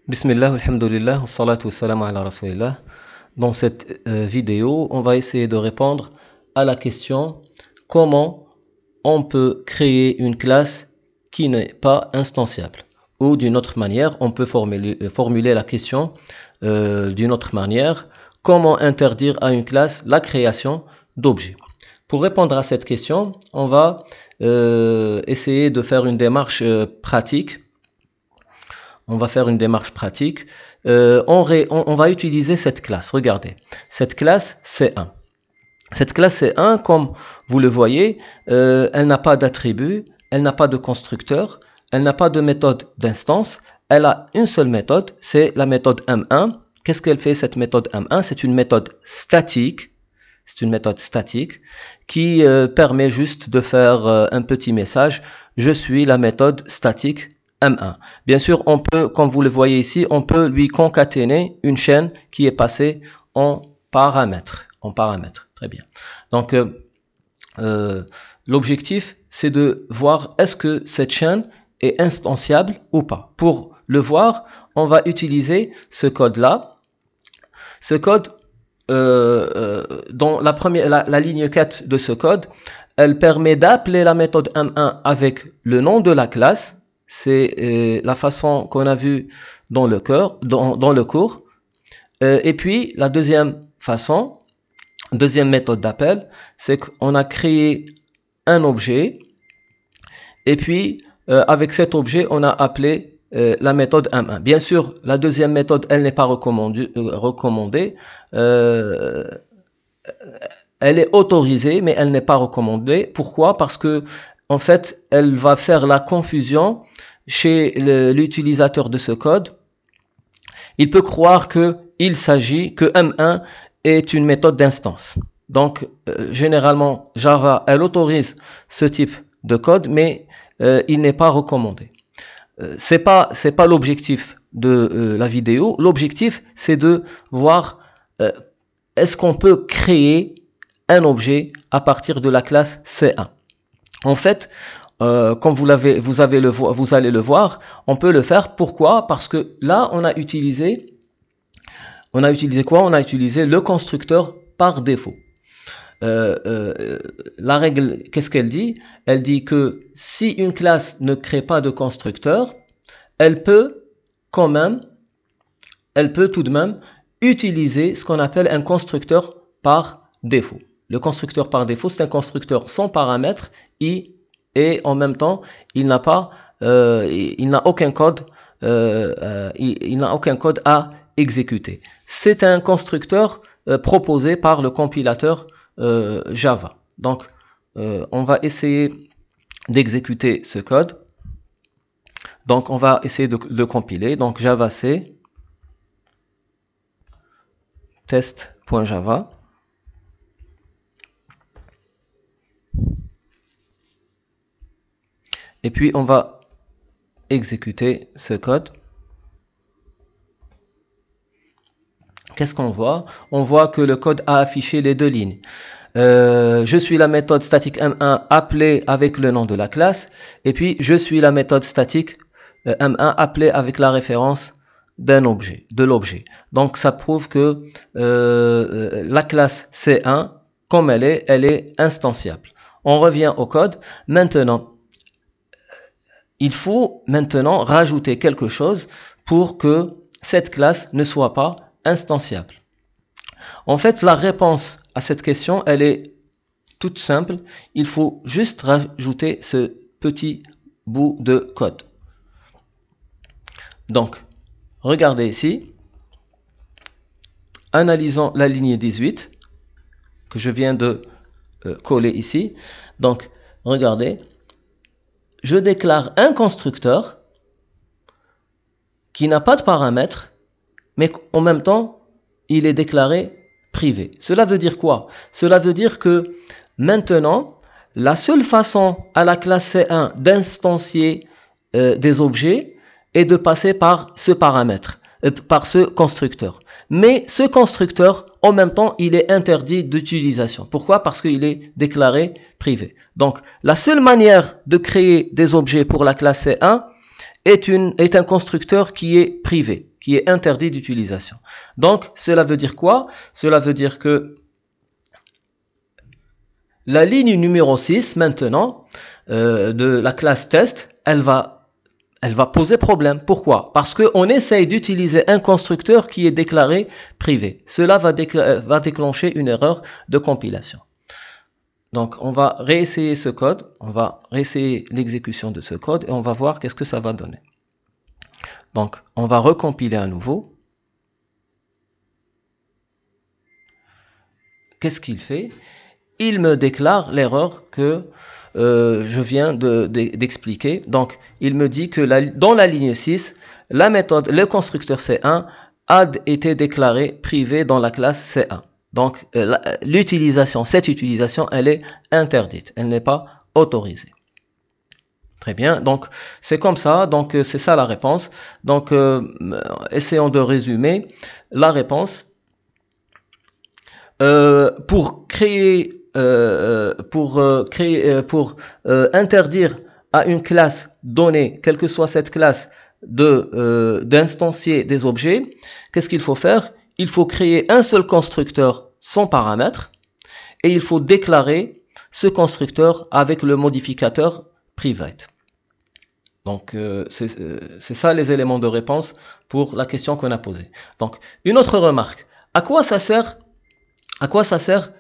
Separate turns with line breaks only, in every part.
Bismillah, alhamdulillah, salatu wassalamu ala rasulillah. Dans cette vidéo, on va essayer de répondre à la question comment on peut créer une classe qui n'est pas instanciable. Ou d'une autre manière, on peut formuler la question d'une autre manière, comment interdire à une classe la création d'objets. Pour répondre à cette question, on va essayer de faire une démarche pratique. On va faire une démarche pratique. On va utiliser cette classe. Regardez, cette classe C1. Cette classe C1, comme vous le voyez, elle n'a pas d'attribut, elle n'a pas de constructeur, elle n'a pas de méthode d'instance. Elle a une seule méthode, c'est la méthode M1. Qu'est-ce qu'elle fait cette méthode M1? C'est une méthode statique. C'est une méthode statique qui permet juste de faire un petit message. Je suis la méthode statique M1. Bien sûr, on peut, comme vous le voyez ici, on peut lui concaténer une chaîne qui est passée en paramètres. Très bien. Donc, l'objectif, c'est de voir est-ce que cette chaîne est instanciable ou pas. Pour le voir, on va utiliser ce code-là. Ce code, dans la ligne 4 de ce code, elle permet d'appeler la méthode M1 avec le nom de la classe. C'est la façon qu'on a vue dans le cours. Et puis, la deuxième façon, deuxième méthode d'appel, c'est qu'on a créé un objet. Et puis, avec cet objet, on a appelé la méthode M1. Bien sûr, la deuxième méthode, elle n'est pas recommandée. Elle est autorisée, mais elle n'est pas recommandée. Pourquoi? Parce que en fait, elle va faire la confusion chez l'utilisateur de ce code. Il peut croire que M1 est une méthode d'instance. Donc, généralement, Java, elle autorise ce type de code, mais il n'est pas recommandé. C'est pas l'objectif de la vidéo. L'objectif, c'est de voir est-ce qu'on peut créer un objet à partir de la classe C1. En fait, comme vous allez le voir, on peut le faire. Pourquoi? Parce que là, on a utilisé quoi? On a utilisé le constructeur par défaut. La règle, qu'est-ce qu'elle dit? Elle dit que si une classe ne crée pas de constructeur, elle peut tout de même utiliser ce qu'on appelle un constructeur par défaut. Le constructeur par défaut, c'est un constructeur sans paramètres et en même temps, il n'a aucun code, à exécuter. C'est un constructeur proposé par le compilateur Java. Donc, on va essayer d'exécuter ce code. Donc, on va essayer de compiler. Donc, javac test.java. Et puis, on va exécuter ce code. Qu'est-ce qu'on voit? On voit que le code a affiché les deux lignes. Je suis la méthode statique M1 appelée avec le nom de la classe. Et puis, je suis la méthode statique M1 appelée avec la référence de l'objet. Donc, ça prouve que la classe C1, comme elle est instanciable. On revient au code. Maintenant, il faut maintenant rajouter quelque chose pour que cette classe ne soit pas instanciable. En fait, la réponse à cette question, elle est toute simple. Il faut juste rajouter ce petit bout de code. Donc, regardez ici. Analysons la ligne 18 que je viens de coller ici. Donc, regardez. Je déclare un constructeur qui n'a pas de paramètres, mais en même temps, il est déclaré privé. Cela veut dire quoi? Cela veut dire que maintenant, la seule façon à la classe C1 d'instancier des objets est de passer par ce paramètre, par ce constructeur. Mais ce constructeur, en même temps, il est interdit d'utilisation. Pourquoi? Parce qu'il est déclaré privé. Donc, la seule manière de créer des objets pour la classe C1 est un constructeur qui est privé, qui est interdit d'utilisation. Donc, cela veut dire quoi? Cela veut dire que la ligne numéro 6, maintenant, de la classe test, elle va poser problème. Pourquoi? Parce qu'on essaye d'utiliser un constructeur qui est déclaré privé. Cela va déclencher une erreur de compilation. Donc, on va réessayer ce code, on va réessayer l'exécution de ce code et on va voir qu'est-ce que ça va donner. Donc, on va recompiler à nouveau. Qu'est-ce qu'il fait? Il me déclare l'erreur que je viens d'expliquer. Donc, il me dit que dans la ligne 6, la méthode, le constructeur C1 a été déclaré privé dans la classe C1. Donc, cette utilisation, elle est interdite. Elle n'est pas autorisée. Très bien. Donc, c'est comme ça. Donc, c'est ça la réponse. Donc, essayons de résumer la réponse. Pour interdire à une classe donnée, quelle que soit cette classe, d'instancier des objets, qu'est-ce qu'il faut faire? Il faut créer un seul constructeur sans paramètres et il faut déclarer ce constructeur avec le modificateur private. Donc, c'est ça les éléments de réponse pour la question qu'on a posée. Donc, une autre remarque. À quoi ça sert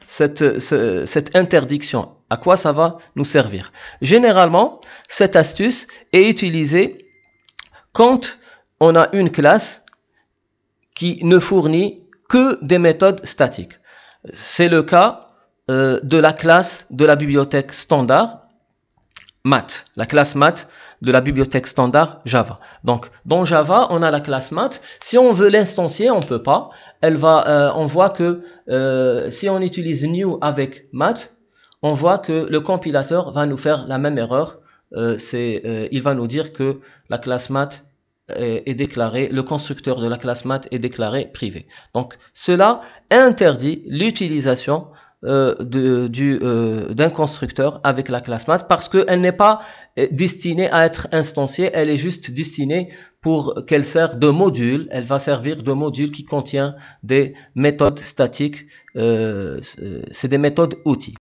cette interdiction? À quoi ça va nous servir? Généralement, cette astuce est utilisée quand on a une classe qui ne fournit que des méthodes statiques. C'est le cas de la classe de la bibliothèque standard math, la classe math de la bibliothèque standard Java. Donc, dans Java, on a la classe math. Si on veut l'instancier, on peut pas. On voit que si on utilise new avec math, on voit que le compilateur va nous faire la même erreur. Il va nous dire que la classe math est déclarée, le constructeur de la classe math est déclaré privé. Donc, cela interdit l'utilisation d'un constructeur avec la classe math parce qu'elle n'est pas destinée à être instanciée, elle est juste destinée pour qu'elle sert de module, elle va servir de module qui contient des méthodes statiques, c'est des méthodes outils.